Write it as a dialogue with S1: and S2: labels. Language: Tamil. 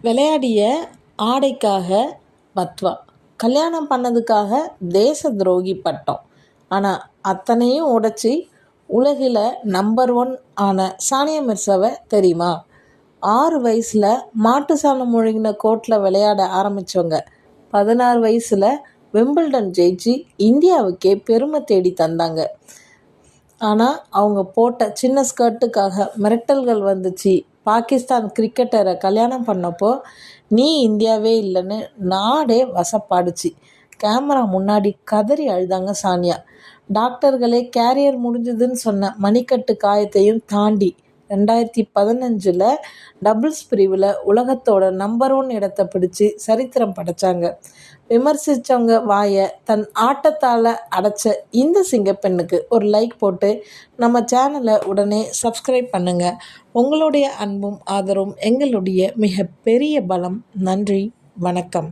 S1: விளையாடிய ஆடைக்காக பத்வா, கல்யாணம் பண்ணதுக்காக தேச துரோகி பட்டம். ஆனால் அத்தனையும் உடைச்சி உலகில் நம்பர் 1 ஆன சானியா மிர்சாவை தெரியுமா? 6 வயசில் மாட்டு சாணம் முழுகின கோர்ட்டில் விளையாட ஆரம்பித்தவங்க 16 வயசில் விம்பிள்டன் ஜெயிச்சு இந்தியாவுக்கே பெருமை தேடி தந்தாங்க. ஆனால் அவங்க போட்ட சின்ன ஸ்கர்ட்டுக்காக மிரட்டல்கள் வந்துச்சு. பாகிஸ்தான் கிரிக்கெட்டரை கல்யாணம் பண்ணப்போ நீ இந்தியாவே இல்லைன்னு நாடே வசப்பாடுச்சு. கேமரா முன்னாடி கதறி அழுதாங்க சானியா. டாக்டர்களே கேரியர் முடிஞ்சதுன்னு சொன்ன மணிக்கட்டு காயத்தையும் தாண்டி 2015 டபுள்ஸ் பிரிவில் உலகத்தோட நம்பர் 1 இடத்தை பிடிச்சி சரித்திரம் படைச்சாங்க. விமர்சித்தவங்க வாயை தன் ஆட்டத்தால் அடைச்ச இந்த சிங்கப்பெண்ணுக்கு ஒரு லைக் போட்டு நம்ம சேனலை உடனே சப்ஸ்கிரைப் பண்ணுங்கள். உங்களுடைய அன்பும் ஆதரவும் எங்களுடைய மிக பெரிய பலம். நன்றி, வணக்கம்.